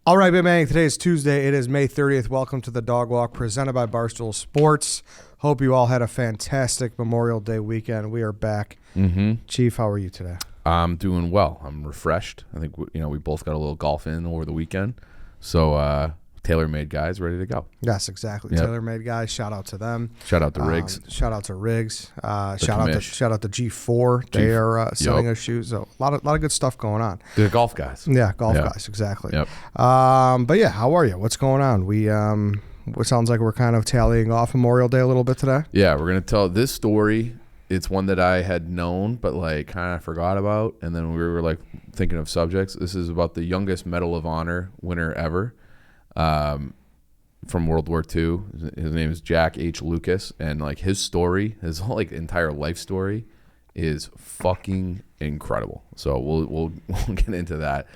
All right, man. Today is Tuesday. It is May 30th. Welcome to the Dog Walk presented by Barstool Sports. Hope you all had a fantastic Memorial Day weekend. We are back. Chief, how are you today? I'm doing well. I'm refreshed. I think we both got a little golf in over the weekend. So tailor-made guys ready to go. Yes, exactly. Yep. Tailor-made guys. Shout out to them. Shout out to Riggs. Shout out to Riggs. Shout out to G4. They are selling us shoes. So a lot of good stuff going on. The golf guys. Yeah, golf guys. Exactly. Yep. But yeah, how are you? What's going on? It sounds like we're kind of tallying off Memorial Day a little bit today. Yeah, we're gonna tell this story. It's one that I had known, but like kind of forgot about. And then we were like thinking of subjects. This is about the youngest Medal of Honor winner ever. From World War II. His name is Jack H. Lucas, and like his story, his whole like entire life story is fucking incredible. So we'll get into that.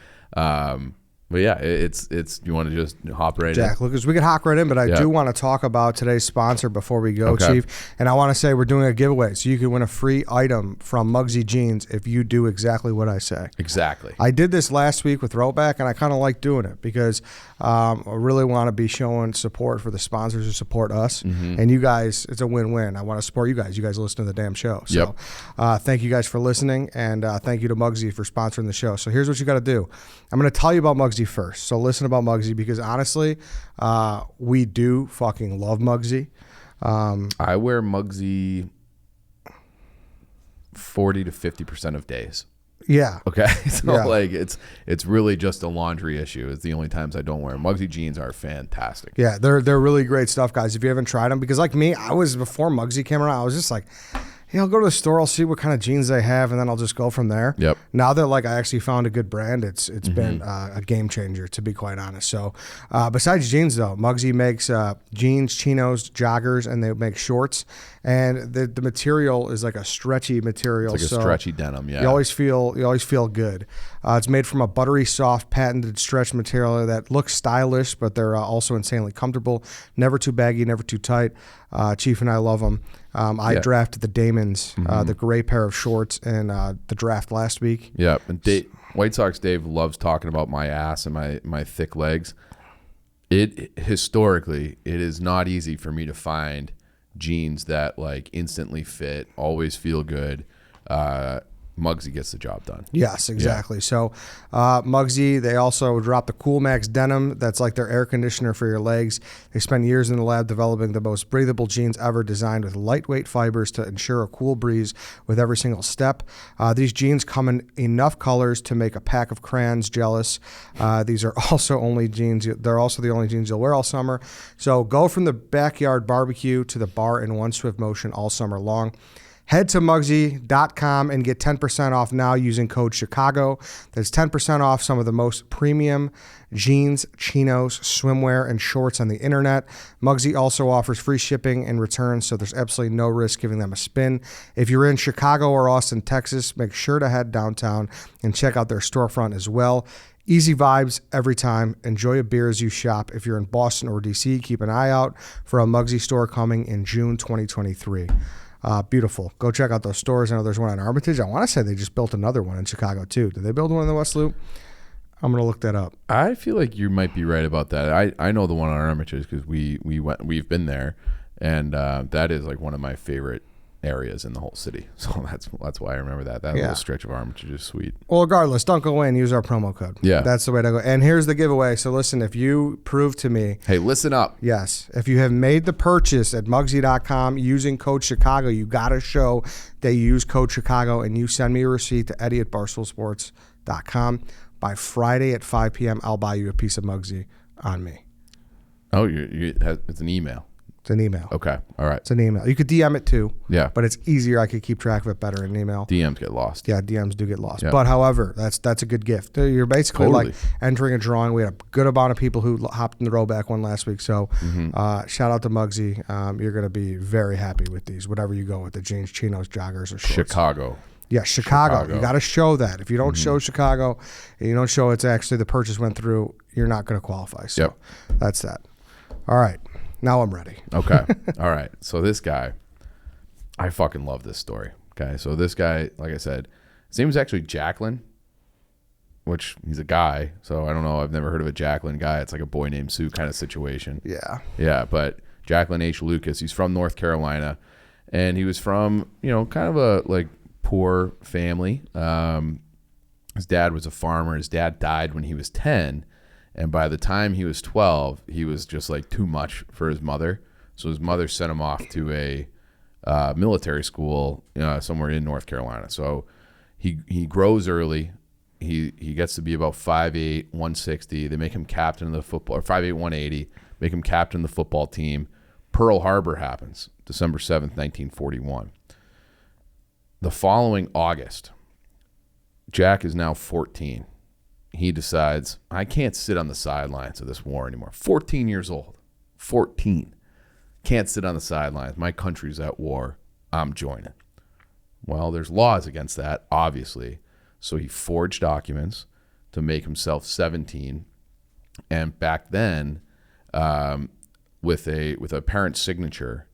But yeah, it's you want to just hop right in? Jack Lucas, we can hop right in, but I do want to talk about today's sponsor before we go, Chief. And I want to say we're doing a giveaway, so you can win a free item from MUGSY jeans if you do exactly what I say. Exactly. I did this last week with Throwback, and I kind of like doing it because I really want to be showing support for the sponsors who support us. And you guys, it's a win-win. I want to support you guys. You guys listen to the damn show. So thank you guys for listening, and thank you to MUGSY for sponsoring the show. So here's what you got to do. I'm going to tell you about MUGSY first. So listen about MUGSY because honestly, we do fucking love MUGSY. I wear MUGSY 40 to 50% of days. Yeah. Okay. So like it's really just a laundry issue. It's the only times I don't wear them. MUGSY jeans are fantastic. Yeah, they're really great stuff, guys. If you haven't tried them, because like me, before MUGSY came around, I was just like, I'll go to the store, I'll see what kind of jeans they have, and then I'll just go from there. Yep. Now that like I actually found a good brand, it's been a game changer, to be quite honest. So besides jeans though, MUGSY makes jeans, chinos, joggers, and they make shorts. And the material is like a stretchy material. It's like a stretchy denim, yeah. You always feel good. It's made from a buttery, soft, patented stretch material that looks stylish, but they're also insanely comfortable. Never too baggy, never too tight. Chief and I love them. I drafted the Damons, the gray pair of shorts, in the draft last week. Yeah, and White Sox Dave loves talking about my ass and my thick legs. Historically, it is not easy for me to find jeans that like instantly fit, always feel good. MUGSY gets the job done. Yes, exactly. Yeah. So MUGSY, they also dropped the Cool Max denim. That's like their air conditioner for your legs. They spent years in the lab developing the most breathable jeans ever, designed with lightweight fibers to ensure a cool breeze with every single step. These jeans come in enough colors to make a pack of crayons jealous. These are also only jeans. They're also the only jeans you'll wear all summer. So go from the backyard barbecue to the bar in one swift motion all summer long. Head to MUGSY.com and get 10% off now using code Chicago. That's 10% off some of the most premium jeans, chinos, swimwear, and shorts on the internet. MUGSY also offers free shipping and returns, so there's absolutely no risk giving them a spin. If you're in Chicago or Austin, Texas, make sure to head downtown and check out their storefront as well. Easy vibes every time. Enjoy a beer as you shop. If you're in Boston or DC, keep an eye out for a MUGSY store coming in June 2023. Beautiful. Go check out those stores. I know there's one in Armitage. I want to say they just built another one in Chicago too. Did they build one in the West Loop? I'm going to look that up. I feel like you might be right about that. I know the one on Armitage because we've been there, and that is like one of my favorite areas in the whole city. So that's why I remember that. That little stretch of Armitage is sweet. Well, regardless, don't go in. Use our promo code. Yeah. That's the way to go. And here's the giveaway. So listen, if you prove to me. Hey, listen up. Yes. If you have made the purchase at MUGSY.com using code Chicago, you got to show that you use code Chicago, and you send me a receipt to Eddie at BarstoolSports.com. By Friday at 5 p.m., I'll buy you a piece of MUGSY on me. Oh, it's an email. It's an email. Okay. All right. It's an email. You could DM it too. Yeah. But it's easier. I could keep track of it better in email. DMs get lost. Yeah, DMs do get lost. Yeah. But however, that's a good gift. You're basically like entering a drawing. We had a good amount of people who hopped in the Throwback one last week. So shout out to MUGSY. You're going to be very happy with these, whatever you go with, the jeans, chinos, joggers, or shorts. Chicago. Yeah, Chicago. You got to show that. If you don't show Chicago, and you don't show it's actually the purchase went through, you're not going to qualify. So that's that. All right. Now I'm ready. Okay. All right. So this guy, I fucking love this story. Okay. So this guy, like I said, his name is actually Jacklyn which he's a guy, so I don't know. I've never heard of a Jacklyn guy. It's like a boy named Sue kind of situation. Yeah. Yeah, but Jacklyn H. Lucas, he's from North Carolina, and he was from, kind of a like poor family. His dad was a farmer. His dad died when he was 10, and by the time he was 12, he was just like too much for his mother. So his mother sent him off to a military school somewhere in North Carolina. So he grows early. He gets to be about 5'8", 160. They make him captain of the football, or 5'8", 180. Make him captain of the football team. Pearl Harbor happens, December 7th, 1941. The following August, Jack is now 14. He decides, I can't sit on the sidelines of this war anymore. 14 years old. 14. Can't sit on the sidelines. My country's at war. I'm joining. Well, there's laws against that, obviously. So he forged documents to make himself 17. And back then, with a parent's signature,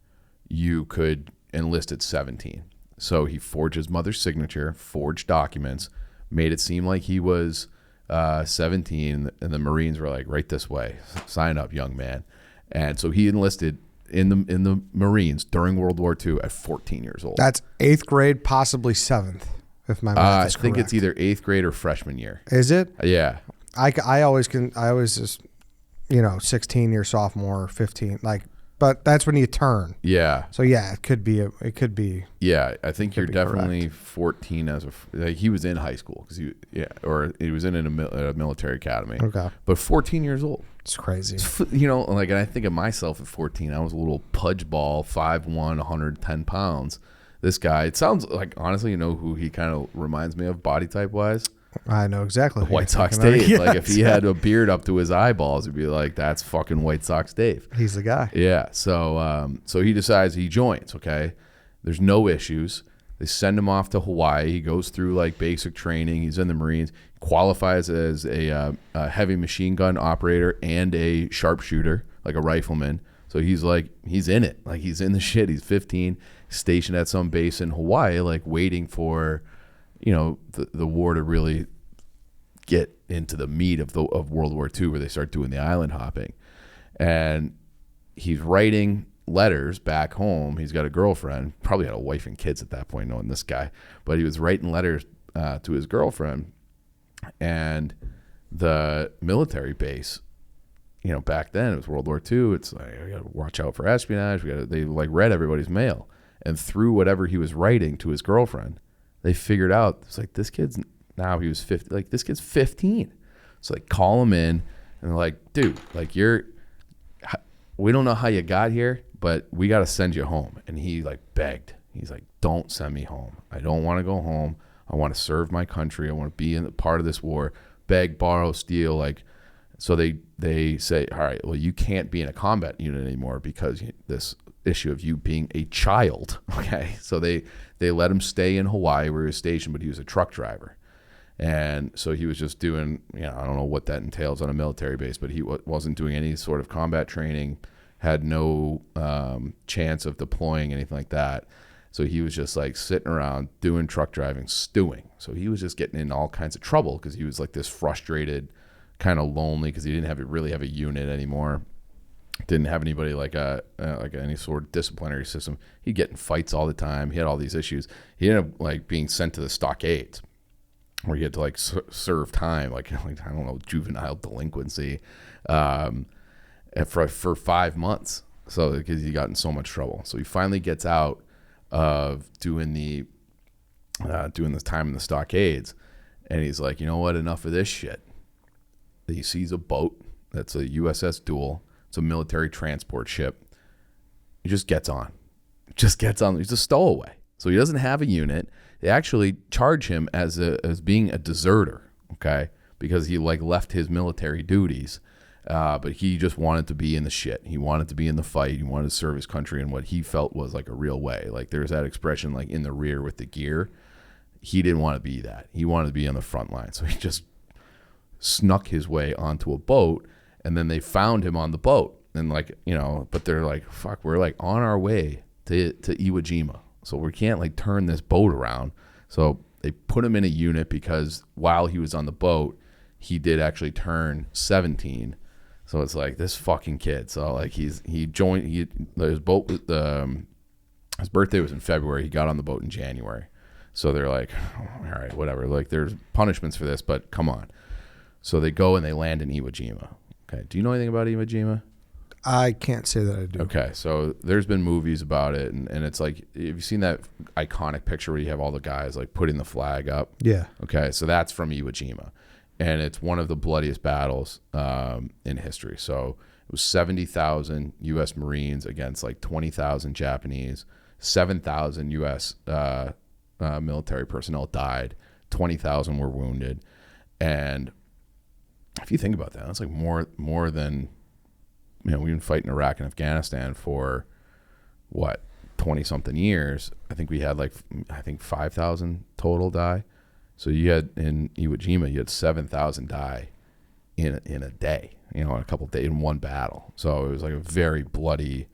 you could enlist at 17. So he forged his mother's signature, forged documents, made it seem like he was 17, and the Marines were like, right this way, sign up, young man. And so he enlisted in the Marines during World War II at 14 years old. That's 8th grade, possibly 7th, if my math is correct. I think it's either 8th grade or freshman year. Is it? Yeah. I always just, 16 year sophomore, 15, but that's when you turn. Yeah. So yeah, it could be. Yeah, I think you're definitely correct. 14 he was in high school or he was in a military academy. Okay. But 14 years old. It's crazy. And I think of myself at 14. I was a little pudge ball, 5'1", 110 pounds. This guy, it sounds like, honestly, who he kind of reminds me of body type wise? I know exactly. White Sox Dave. Yeah, like if he had a beard up to his eyeballs, it'd be like, that's fucking White Sox Dave. He's the guy. Yeah. So he decides he joins. Okay. There's no issues. They send him off to Hawaii. He goes through like basic training. He's in the Marines. Qualifies as a heavy machine gun operator and a sharpshooter, like a rifleman. So he's in it. Like he's in the shit. He's 15, stationed at some base in Hawaii, like waiting for, the war to really get into the meat of World War II, where they start doing the island hopping. And he's writing letters back home. He's got a girlfriend, probably had a wife and kids at that point, knowing this guy. But he was writing letters to his girlfriend. And the military base, back then it was World War II. It's like, we got to watch out for espionage. They read everybody's mail. And through whatever he was writing to his girlfriend, they figured out, it's like, this kid's, now he was 50, like this kid's 15. So call him in and they're like, dude, we don't know how you got here, but we got to send you home. And he begged. He's like, don't send me home. I don't want to go home. I want to serve my country. I want to be in part of this war. Beg, borrow, steal. So they say, all right, well, you can't be in a combat unit anymore because this issue of you being a child. Okay. So they let him stay in Hawaii where he was stationed, but he was a truck driver. And so he was just doing, I don't know what that entails on a military base, but he wasn't doing any sort of combat training, had no chance of deploying, anything like that. So he was just sitting around doing truck driving, stewing. So he was just getting in all kinds of trouble because he was this frustrated, kind of lonely because he didn't really have a unit anymore. Didn't have anybody any sort of disciplinary system. He'd get in fights all the time. He had all these issues. He ended up being sent to the stockades where he had to serve time, I don't know, juvenile delinquency for 5 months. So because he got in so much trouble. So he finally gets out of doing this time in the stockades, and he's like, you know what, enough of this shit. He sees a boat that's a USS Duel. It's a military transport ship. He just gets on. He's a stowaway, so he doesn't have a unit. They actually charge him as being a deserter, okay, because he left his military duties. But he just wanted to be in the shit. He wanted to be in the fight. He wanted to serve his country in what he felt was a real way. There's that expression, in the rear with the gear. He didn't want to be that. He wanted to be on the front line. So he just snuck his way onto a boat, and then they found him on the boat. And but they're like, fuck, we're on our way to Iwo Jima. So we can't turn this boat around. So they put him in a unit because while he was on the boat, he did actually turn 17. So it's like this fucking kid. So like his boat, his birthday was in February. He got on the boat in January. So they're like, all right, whatever. Like there's punishments for this, but come on. So they go and they land in Iwo Jima. Okay. Do you know anything about Iwo Jima? I can't say that I do. Okay. So there's been movies about it. And it's like, have you seen that iconic picture where you have all the guys like putting the flag up? Yeah. Okay. So that's from Iwo Jima. And it's one of the bloodiest battles in history. So it was 70,000 U.S. Marines against like 20,000 Japanese. 7,000 U.S. Military personnel died. 20,000 were wounded. And if you think about that, that's like more than, we've been fighting Iraq and Afghanistan for what, 20-something years. I think we had 5,000 total die. So you had in Iwo Jima, you had 7,000 die in a day, in a couple of days, in one battle. So it was like a very bloody,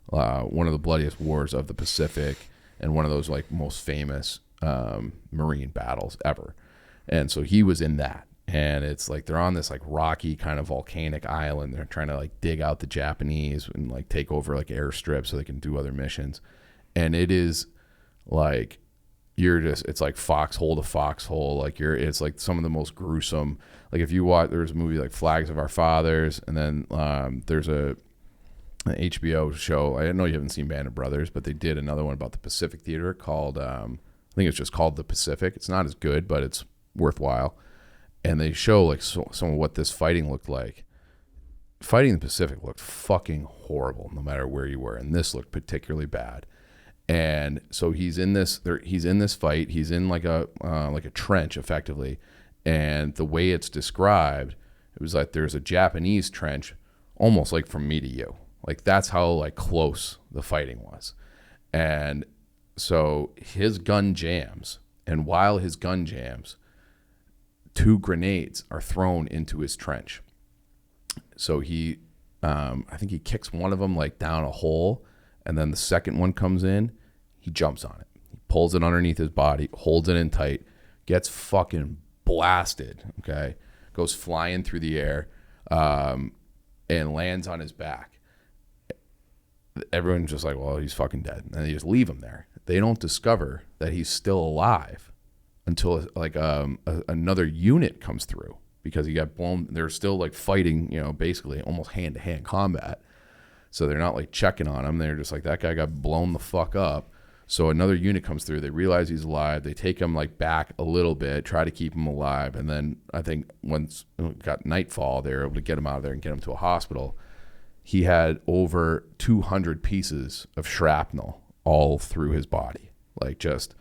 one of the bloodiest wars of the Pacific, and one of those like most famous Marine battles ever. And so he was in that. And it's like they're on this like rocky kind of volcanic island. They're trying to like dig out the Japanese and like take over like airstrips so they can do other missions. And it is like, it's like foxhole to foxhole. Like it's like some of the most gruesome. Like if you watch, there's a movie like Flags of Our Fathers, and then there's an HBO show. I know you haven't seen Band of Brothers, but they did another one about the Pacific Theater called, I think it's just called The Pacific. It's not as good, but it's worthwhile. And they show like some of what this fighting looked like. Fighting in the Pacific looked fucking horrible, no matter where you were, and this looked particularly bad. And so he's in this fight. He's in like a trench effectively. And the way it's described, it was like there's a Japanese trench almost like from me to you. Like that's how like close the fighting was. And so his gun jams. And while his gun jams, 2 grenades are thrown into his trench. So he, I think he kicks one of them like down a hole. And then the second one comes in, he jumps on it. He pulls it underneath his body, holds it in tight, gets fucking blasted, okay? Goes flying through the air and lands on his back. Everyone's just like, well, he's fucking dead. And they just leave him there. They don't discover that he's still alive until like another unit comes through because he got blown. They're still like fighting, basically almost hand-to-hand combat. So they're not like checking on him. They're just like, that guy got blown the fuck up. So another unit comes through. They realize he's alive. They take him like back a little bit, try to keep him alive. And then I think once it got nightfall, they were able to get him out of there and get him to a hospital. He had over 200 pieces of shrapnel all through his body. Like just,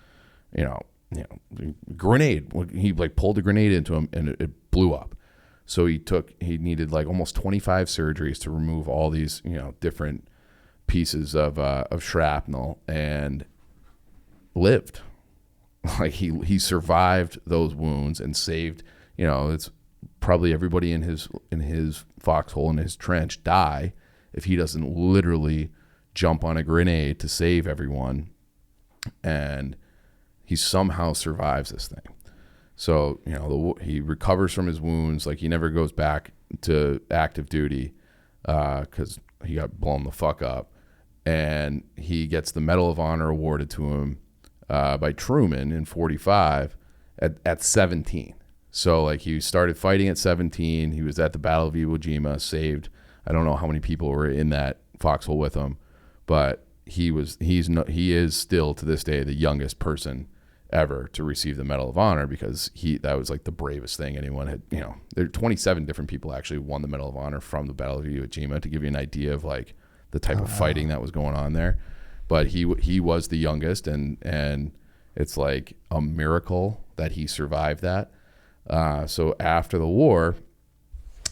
grenade. He like pulled a grenade into him and it blew up. So he needed like almost 25 surgeries to remove all these, different pieces of shrapnel, and lived. Like he survived those wounds and saved, it's probably everybody in his foxhole, in his trench die if he doesn't literally jump on a grenade to save everyone. And he somehow survives this thing. So, he recovers from his wounds. Like he never goes back to active duty because he got blown the fuck up. And he gets the Medal of Honor awarded to him by Truman in 1945 at 17. So like he started fighting at 17. He was at the Battle of Iwo Jima, saved. I don't know how many people were in that foxhole with him, but he is still to this day the youngest person ever to receive the Medal of Honor, because that was like the bravest thing anyone had. There are 27 different people actually won the Medal of Honor from the Battle of Iwo Jima, to give you an idea of like the type of fighting that was going on there. But he was the youngest, and it's like a miracle that he survived that. So after the war,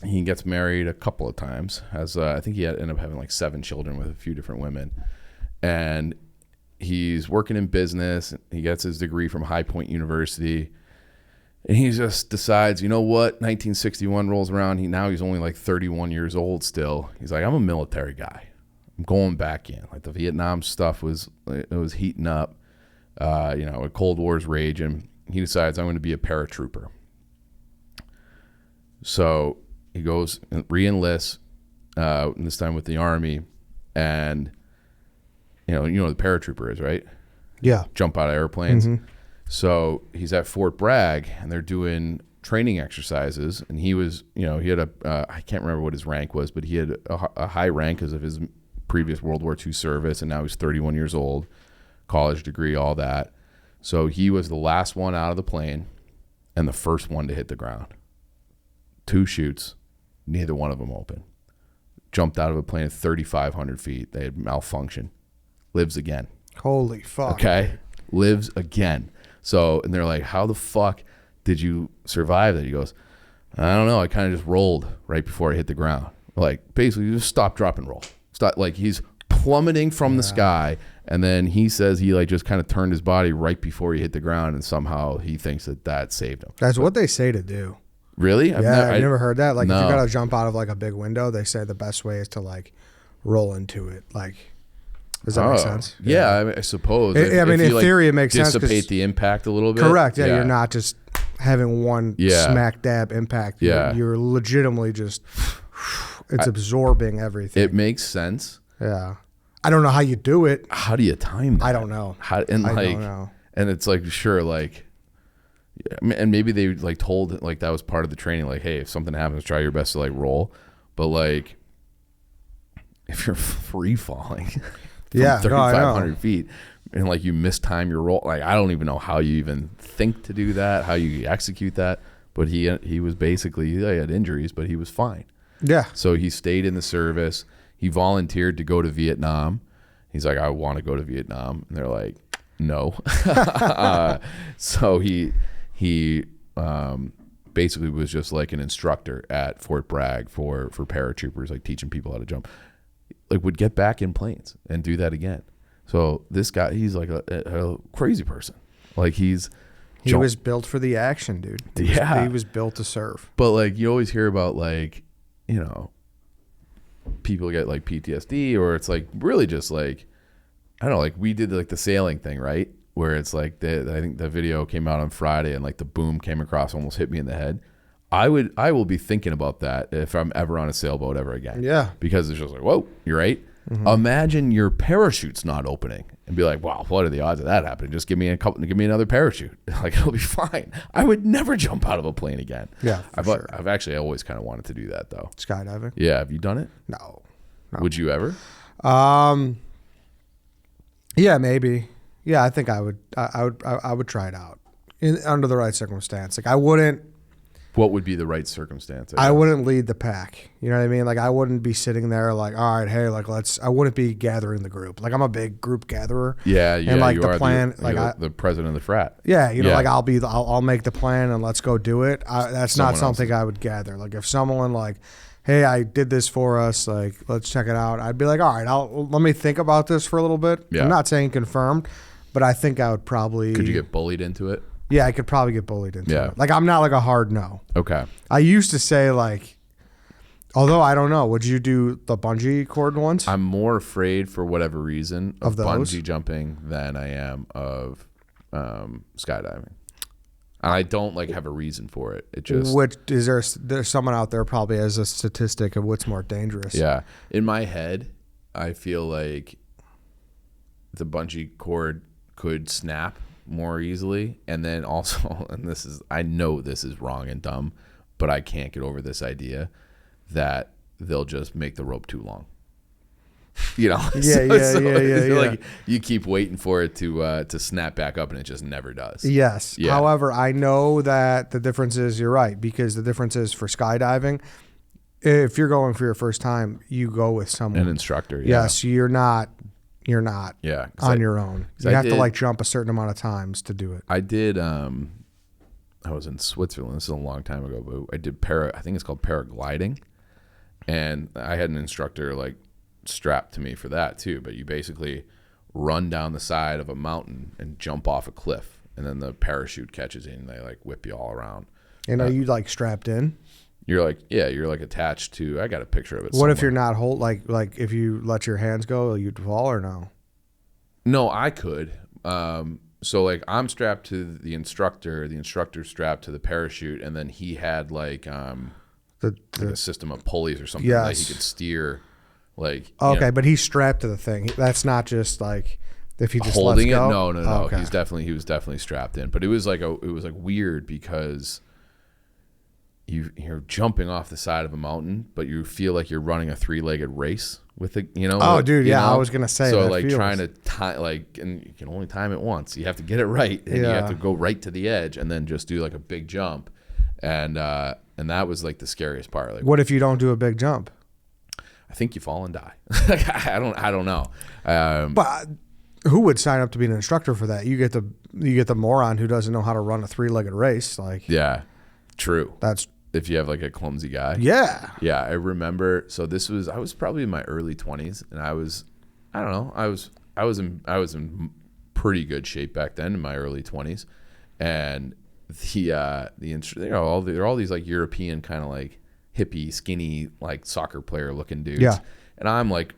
he gets married a couple of times. I think he ended up having like 7 children with a few different women, and he's working in business. He gets his degree from High Point University, and he just decides, you know what? 1961 rolls around. He's only like 31 years old still. He's like, I'm a military guy. I'm going back in. Like the Vietnam stuff was heating up. Cold War's raging. he decides, I'm going to be a paratrooper. So he goes and re-enlists, this time with the Army, and you know the paratrooper is, right? Yeah. Jump out of airplanes. So he's at Fort Bragg, and they're doing training exercises, and he was, he had I can't remember what his rank was, but he had a high rank because of his previous World War II service, and now he's 31 years old, college degree, all that. So he was the last one out of the plane and the first one to hit the ground. 2 chutes, neither one of them open. Jumped out of a plane at 3,500 feet. They had malfunction. Lives again. Holy fuck. Okay? Lives again. So, and they're like, how the fuck did you survive that? He goes, I don't know. I kind of just rolled right before I hit the ground. Like, basically, you just stop, drop, and roll. Stop. Like, he's plummeting from the sky, and then he says he like just kind of turned his body right before he hit the ground, and somehow he thinks that saved him. That's what they say to do. Really? I've never heard that. Like, no. if you gotta jump out of like a big window, they say the best way is to like roll into it. Like, does that make sense? Yeah, I suppose. I mean, in theory, it makes sense. Dissipate the impact a little bit. Correct. Yeah, you're not just having one smack dab impact. Yeah. You're legitimately just it's absorbing everything. It makes sense. Yeah. I don't know how you do it. How do you time that? I don't know. I don't know. And it's like, sure, like, and maybe they like told like that was part of the training. Like, hey, if something happens, try your best to like roll. But like, if you're free falling from 3,500 feet and like you mistime your roll, like I don't even know how you even think to do that, how you execute that. But he was basically, he had injuries, but he was fine. Yeah. So he stayed in the service. He volunteered to go to Vietnam. He's like, I want to go to Vietnam. And they're like, no. So he basically was just like an instructor at Fort Bragg for paratroopers, like teaching people how to jump. Like would get back in planes and do that again. So this guy, he's like a crazy person. Like he was built for the action, dude. He was built to serve. But like you always hear about like, people get like PTSD, or it's like really just like, I don't know, like we did like the sailing thing, right? Where it's like I think the video came out on Friday and like the boom came across, almost hit me in the head. I will be thinking about that if I'm ever on a sailboat ever again. Yeah. Because it's just like, whoa, you're right. Mm-hmm. Imagine your parachute's not opening and be like, wow, what are the odds of that happening? Just give me another parachute. Like it'll be fine. I would never jump out of a plane again. Yeah, sure. I've actually always kind of wanted to do that though. Skydiving? Yeah. Have you done it? No. Would you ever? Yeah, maybe. Yeah, I think I would try it out under the right circumstance. Like I wouldn't. What would be the right circumstance? I wouldn't lead the pack. You know what I mean? Like I wouldn't be sitting there like, all right, hey, like I wouldn't be gathering the group. Like I'm a big group gatherer. Yeah. And like the plan, the president of the frat. Yeah, like I'll make the plan and let's go do it. That's not something I would gather. Like if someone like, hey, I did this for us, like let's check it out. I'd be like, all right, let me think about this for a little bit. Yeah. I'm not saying confirmed, but I think I would probably. Could you get bullied into it? Yeah, I could probably get bullied into it. Like, I'm not like a hard no. Okay. I used to say, like, although I don't know, would you do the bungee cord ones? I'm more afraid, for whatever reason, of bungee jumping than I am of skydiving. And I don't, like, have a reason for it. It just... There's someone out there probably has a statistic of what's more dangerous. Yeah. In my head, I feel like the bungee cord could snap more easily, and then also, and I know this is wrong and dumb, but I can't get over this idea that they'll just make the rope too long. Like you keep waiting for it to snap back up, and it just never does. Yes. Yeah. However, I know that the difference is, you're right, because the difference is for skydiving, if you're going for your first time, you go with someone, an instructor. Yeah. Yes, you're not on your own. You have to like jump a certain amount of times to do it. I did. I was in Switzerland. This is a long time ago, but I did I think it's called paragliding, and I had an instructor like strapped to me for that too. But you basically run down the side of a mountain and jump off a cliff, and then the parachute catches you and they like whip you all around. And are you like strapped in? You're like attached to. I got a picture of it. What if you're not like if you let your hands go, you'd fall or no? No, I could. so like I'm strapped to the instructor's strapped to the parachute, and then he had like like a system of pulleys or something that he could steer. Like okay, but he's strapped to the thing. That's not just like if he just holding lets it. go? No. Okay. He was definitely strapped in. But it was like weird because you're jumping off the side of a mountain, but you feel like you're running a 3-legged race with it. Oh, dude, yeah, I was gonna say. So that like feels... trying to time and you can only time it once. You have to get it right, and you have to go right to the edge, and then just do like a big jump, and that was like the scariest part. Like, what if you don't do a big jump? I think you fall and die. I don't know. But who would sign up to be an instructor for that? You get the moron who doesn't know how to run a 3-legged race. Like, yeah, true. That's if you have like a clumsy guy. Yeah. Yeah, I remember. So I was probably in my early 20s, and I was in pretty good shape back then in my early 20s, and they're all these like European kind of like hippie, skinny, like soccer player looking dudes. Yeah. And I'm like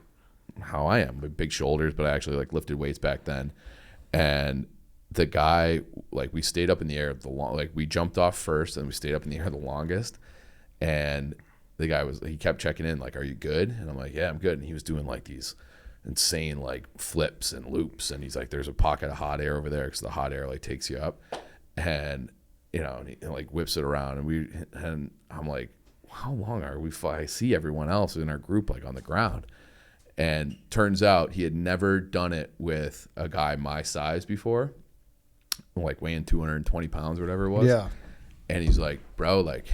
how I am, with big shoulders, but I actually like lifted weights back then. And the guy, like, we stayed up in the air we jumped off first, and we stayed up in the air the longest. And the guy he kept checking in, like, are you good? And I'm like, yeah, I'm good. And he was doing like these insane like flips and loops, and he's like, there's a pocket of hot air over there because the hot air like takes you up, and and he like whips it around, and I'm like, how long are we? I see everyone else in our group like on the ground, and turns out he had never done it with a guy my size before, like weighing 220 pounds or whatever it was. Yeah. And he's like, bro, like,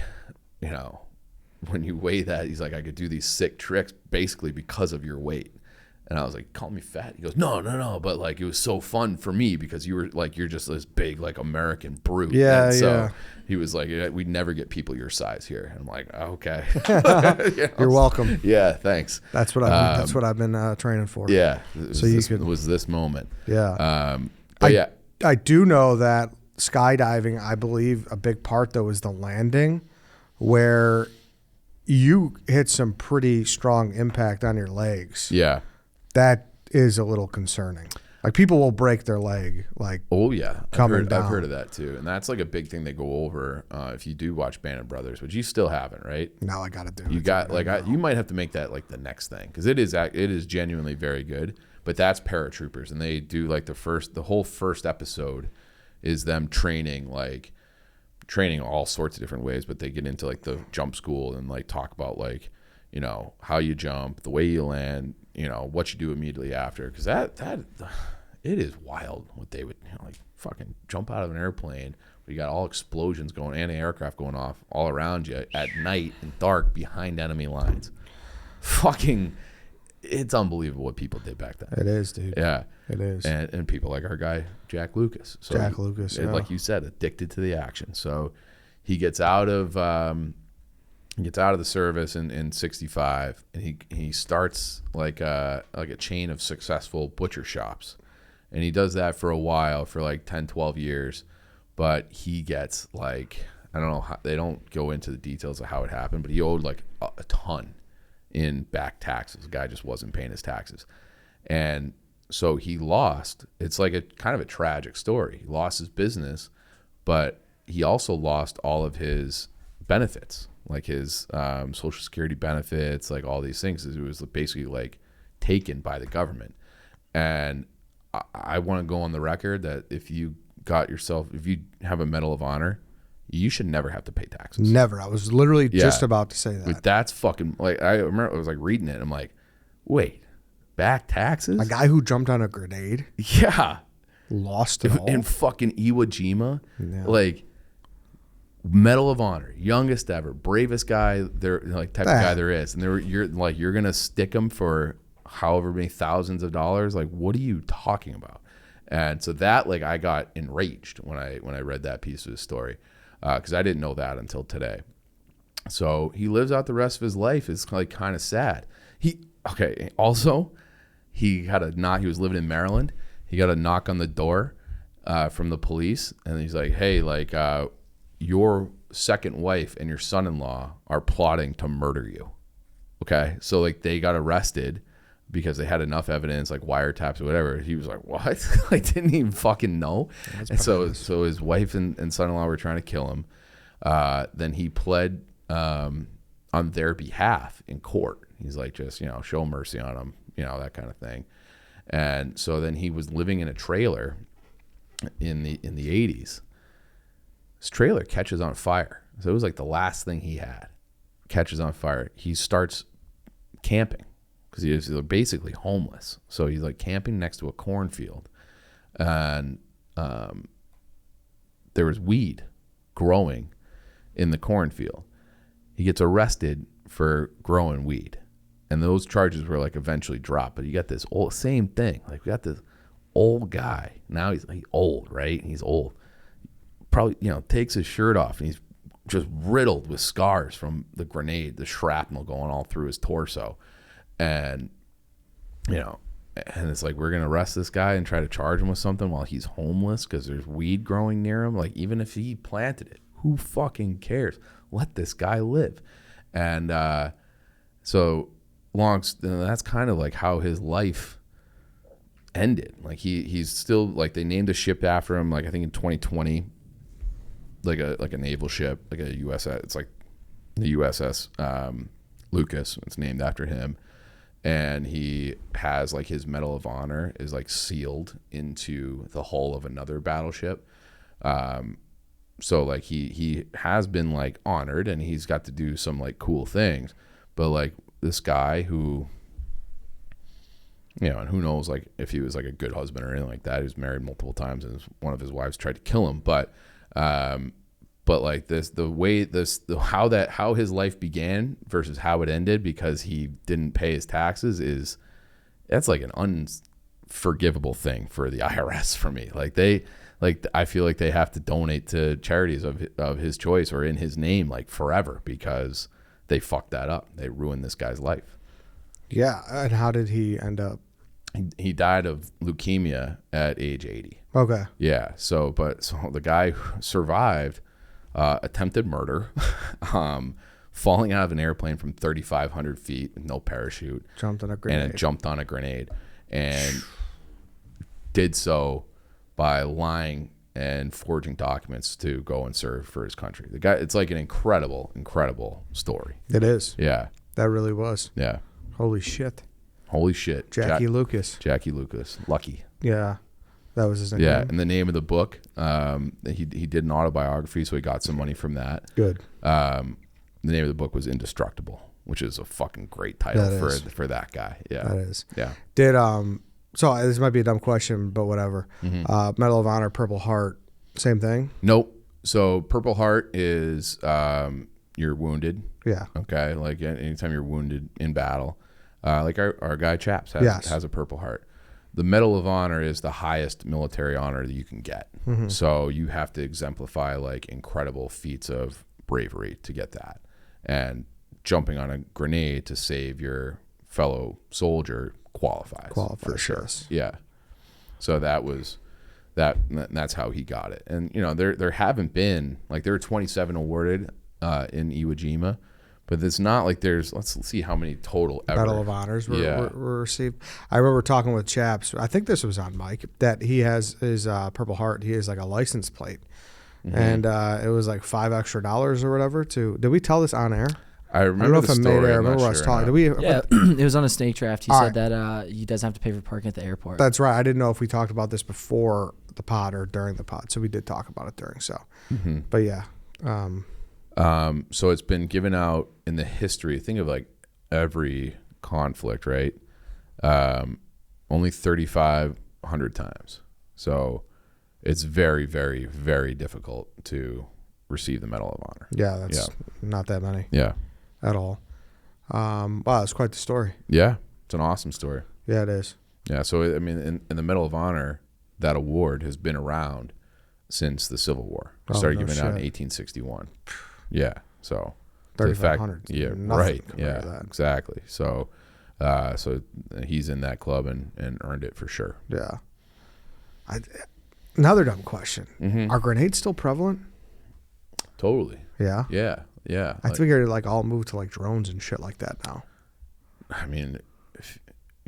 when you weigh that, he's like, I could do these sick tricks basically because of your weight. And I was like, call me fat? He goes, no. But like, it was so fun for me because you were like, you're just this big, like, American brute. Yeah, and so yeah. he was like, we'd never get people your size here. And I'm like, oh, okay. You're welcome. Yeah, thanks. That's what I've been training for. Yeah. It was this moment. Yeah. But yeah. I do know that skydiving, I believe a big part though is the landing, where you hit some pretty strong impact on your legs. Yeah. That is a little concerning. Like, people will break their leg. Like, oh yeah, coming down. I've heard of that too, and that's like a big thing they go over if you do watch Band of Brothers, which you still haven't, right? Now I got to do it. You got you might have to make that like the next thing, because it is genuinely very good. But that's paratroopers, and they do like the whole first episode is them training all sorts of different ways, but they get into like the jump school and like talk about like how you jump, the way you land, what you do immediately after, because that it is wild what they would like fucking jump out of an airplane. You got all explosions going, anti-aircraft going off all around you at night and dark behind enemy lines. Fucking, it's unbelievable what people did back then. It is, dude. Yeah, it is. And people like our guy Jack Lucas. So Jack Lucas, yeah. Like you said, addicted to the action. So he gets out of the service in 65, and he starts like a chain of successful butcher shops, and he does that for a while, for like 10, 12 years. But he gets like, I don't know how, they don't go into the details of how it happened, but he owed like a ton in back taxes. The guy just wasn't paying his taxes. And so he lost. It's like a kind of a tragic story. He lost his business, but he also lost all of his benefits, like his Social Security benefits, like all these things. It was basically like taken by the government. And I want to go on the record that if you have a Medal of Honor, you should never have to pay taxes. Never. I was literally just about to say that. But that's fucking, like, I remember I was like reading it, and I'm like, wait, back taxes? A guy who jumped on a grenade? Yeah. Lost it all? In fucking Iwo Jima? Yeah. Like, Medal of Honor, youngest ever, bravest guy there, like type of guy there is. And you're going to stick him for however many thousands of dollars? Like, what are you talking about? And so that, like, I got enraged when I read that piece of his story, because I didn't know that until today. So he lives out the rest of his life. It's like kind of sad. Also, he had a knock. He was living in Maryland. He got a knock on the door from the police, and he's like, "Hey, like, your second wife and your son-in-law are plotting to murder you." Okay, so like they got arrested because they had enough evidence, like wiretaps or whatever. He was like, what? I didn't even fucking know. And so his wife and son-in-law were trying to kill him. Then he pled on their behalf in court. He's like, just, show mercy on him, that kind of thing. And so then he was living in a trailer in the 80s. His trailer catches on fire. So it was like the last thing he had. Catches on fire. He starts camping because he was basically homeless. So he's like camping next to a cornfield, and there was weed growing in the cornfield. He gets arrested for growing weed, and those charges were like eventually dropped. But you got this same thing. Like, we got this old guy. Now he's like old, right? He's old. Probably, takes his shirt off, and he's just riddled with scars from the grenade, the shrapnel going all through his torso. And, and it's like, we're going to arrest this guy and try to charge him with something while he's homeless because there's weed growing near him. Like, even if he planted it, who fucking cares? Let this guy live. And that's kind of like how his life ended. Like, he's still, like, they named a ship after him, like, I think in 2020, like a naval ship, like a USS. It's like the USS Lucas. It's named after him, and he has like his Medal of Honor is like sealed into the hull of another battleship. So like he has been like honored, and he's got to do some like cool things. But like this guy who, and who knows like if he was like a good husband or anything like that. He was married multiple times, and one of his wives tried to kill him, but like how his life began versus how it ended because he didn't pay his taxes that's like an unforgivable thing for the IRS for me. I feel like they have to donate to charities of his choice or in his name like forever because they fucked that up. They ruined this guy's life. Yeah. And how did he end up? He died of leukemia at age 80. Okay. Yeah. So the guy who survived attempted murder, falling out of an airplane from 3,500 feet with no parachute. Jumped on a grenade. And did so by lying and forging documents to go and serve for his country. The guy, it's like an incredible, incredible story. It is. Yeah. That really was. Yeah. Holy shit. Jackie Lucas. Lucky. Yeah. That was his name. Yeah. And the name of the book, he did an autobiography, so he got some money from that. Good. The name of the book was Indestructible, which is a fucking great title for that guy. Yeah. That is. Yeah. Did, so this might be a dumb question, but whatever. Mm-hmm. Medal of Honor, Purple Heart, same thing? Nope. So Purple Heart is you're wounded. Yeah. Okay. Like anytime you're wounded in battle. Like our guy Chaps has a Purple Heart. The Medal of Honor is the highest military honor that you can get. Mm-hmm. So you have to exemplify like incredible feats of bravery to get that. And jumping on a grenade to save your fellow soldier qualifies for sure. Yeah. So that's how he got it. And there haven't been like there were 27 awarded in Iwo Jima. But it's not like let's see how many total ever. Medal of Honors were received. I remember talking with Chaps, I think this was on Mike, that he has his Purple Heart. He has like a license plate. Mm-hmm. And it was like $5 extra or whatever did we tell this on air? I remember the story. I remember us talking. Yeah, it was on a snake draft. He said that he doesn't have to pay for parking at the airport. That's right. I didn't know if we talked about this before the pod or during the pod. So we did talk about it during. So, But yeah. So it's been given out in the history. Think of like every conflict, right? Only 3,500 times. So it's very, very, very difficult to receive the Medal of Honor. Yeah, that's not that many. Yeah. At all. Wow, it's quite the story. Yeah, it's an awesome story. Yeah, it is. Yeah, so I mean, in the Medal of Honor, that award has been around since the Civil War. It started giving out in 1861. Yeah, so 3,500. Yeah, right. Yeah, exactly. So, so he's in that club and earned it for sure. Yeah. Another dumb question: mm-hmm. Are grenades still prevalent? Totally. Yeah. Yeah. Yeah. I figured like all moved to like drones and shit like that now. I mean,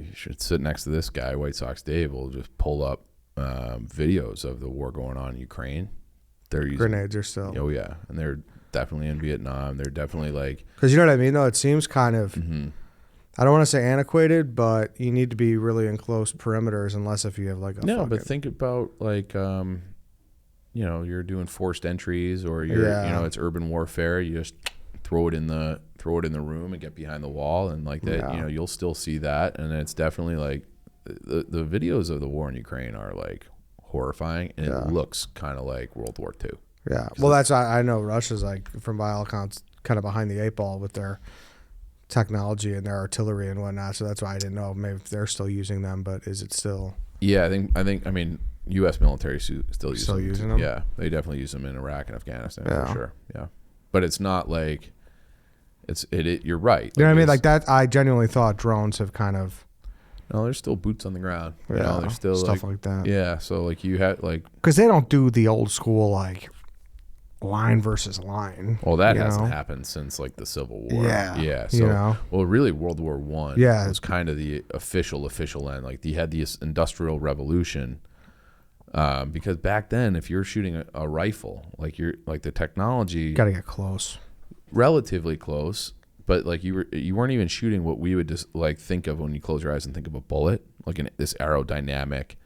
you should sit next to this guy, White Sox Dave. Will just pull up videos of the war going on in Ukraine. They're using Grenades are still. Oh yeah, and they're definitely in Vietnam. They're definitely like, because you know what I mean. Though it seems kind of. mm-hmm. I don't want to say antiquated, but you need to be really in close perimeters, unless if you have like a. No, fucking, but think about like, you know, you're doing forced entries, or you're, Yeah. you know, it's urban warfare. You just throw it in the room and get behind the wall, and like that, Yeah. you know, you'll still see that, and it's definitely like the videos of the war in Ukraine are like horrifying, and Yeah. it looks kind of like World War II. Yeah. Well, that's I know Russia's like, from by all accounts, kind of behind the eight ball with their technology and their artillery and whatnot. So that's why I didn't know maybe if they're still using them, but is it still? Yeah, I mean, U.S. military still using them? Yeah, they definitely use them in Iraq and Afghanistan Yeah. for sure. Yeah, but it's not like it. You're right. You know what I mean? it's- Like that, I genuinely thought drones have kind of. No, there's still boots on the ground. You Yeah, know, there's still stuff like that. Yeah, so like you had like, Because they don't do the old school like line versus line. well, that you hasn't know? happened since like the Civil War. Yeah, yeah. So you know? well, really, World War One. Yeah. was kind of the official end. Like you had the Industrial Revolution. Because back then, if you're shooting a rifle, like the technology, Got to get close. relatively close, but like you weren't even shooting what we would just like think of when you close your eyes and think of a bullet, like this aerodynamic,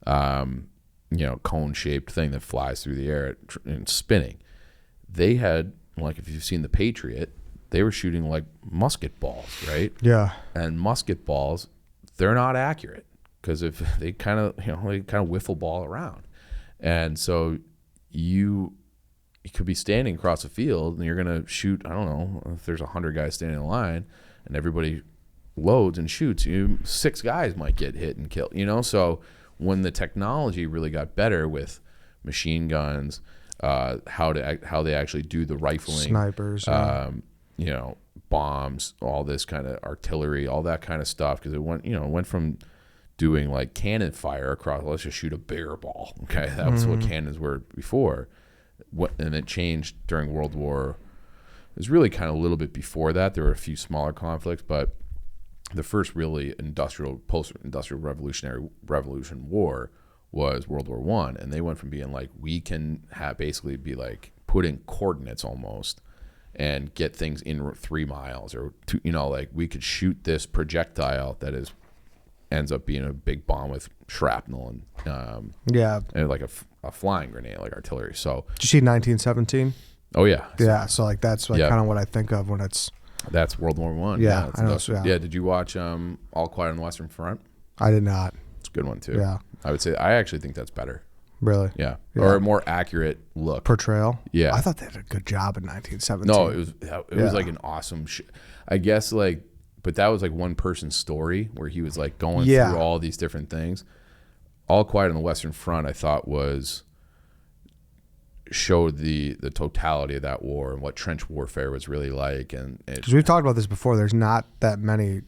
you know, cone shaped thing that flies through the air and spinning. They had, like, if you've seen The Patriot, they were shooting like musket balls, right? Yeah. And musket balls, they're not accurate because if they kind of wiffle ball around, and so you could be standing across a field and you're gonna shoot. I don't know if there's 100 guys standing in line, and everybody loads and shoots. 6 guys might get hit and killed. You know, so when the technology really got better with machine guns, how they actually do the rifling, Snipers. you know, bombs, all this kind of artillery, all that kind of stuff, because it went from doing like cannon fire across, let's just shoot a bigger ball. Okay, that was what cannons were before. And it changed during World War. It was really kind of a little bit before that. There were a few smaller conflicts, but the first really post-industrial revolution war was World War One, and they went from being like, we can basically be like put in coordinates almost and get things in 3 miles or 2, you know, like we could shoot this projectile that ends up being a big bomb with shrapnel and like a flying grenade, like artillery. So did you see 1917? oh yeah, Yeah. So like that's like kind of what I think of when it's. that's World War One. Yeah, it's I know, industrial. yeah. Yeah, did you watch All Quiet on the Western Front? I did not. It's a good one too. Yeah. I would say I actually think that's better. Really. Yeah, Yeah. or a more accurate look. Portrayal. Yeah. I thought they did a good job in 1917. No, it was like an awesome. I guess like, but that was like one person's story where he was like going through all these different things. All Quiet on the Western Front, I thought showed the totality of that war and what trench warfare was really like, and because we've talked about this before. There's not that many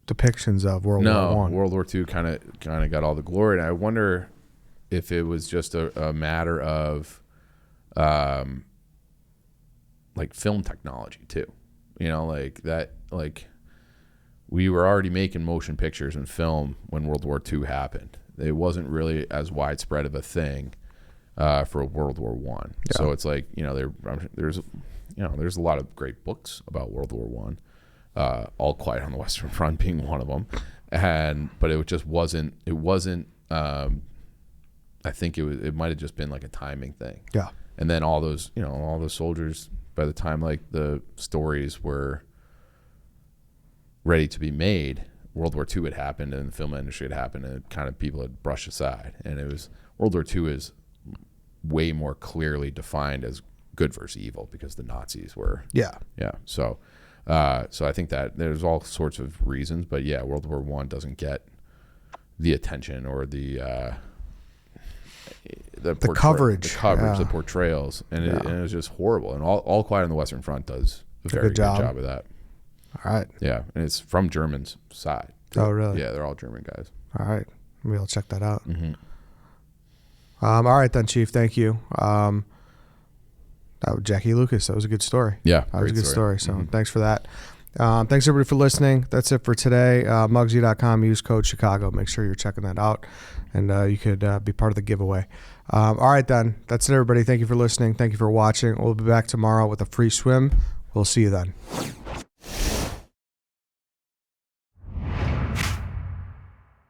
depictions of World War One. World War II kind of got all the glory, and I wonder if it was just a matter of like film technology too, you know, like that, like we were already making motion pictures and film when World War II happened. It wasn't really as widespread of a thing for World War One. So it's like, you know, there's a lot of great books about World War One. All Quiet on the Western Front being one of them, but it just wasn't. It wasn't. I think it might have just been like a timing thing. Yeah. And then all those soldiers, by the time like the stories were ready to be made, World War II had happened and the film industry had happened, and kind of people had brushed aside. And it was World War II is way more clearly defined as good versus evil because the Nazis were. Yeah. So I think that there's all sorts of reasons, but yeah, World War I doesn't get the attention or the coverage, the portrayals, and it was just horrible. And all Quiet on the Western Front does a very good job of that. All right. Yeah, and it's from German's side. Oh, really? Yeah, they're all German guys. All right. Maybe I'll check that out. Mm-hmm. All right then, Chief. Thank you. That was Jackie Lucas. That was a good story. Yeah, that was a good story. So thanks for that. Thanks everybody for listening. That's it for today. MUGSY.com. Use code Chicago. Make sure you're checking that out, and you could be part of the giveaway. All right, then. That's it, everybody. Thank you for listening. Thank you for watching. We'll be back tomorrow with a free swim. We'll see you then.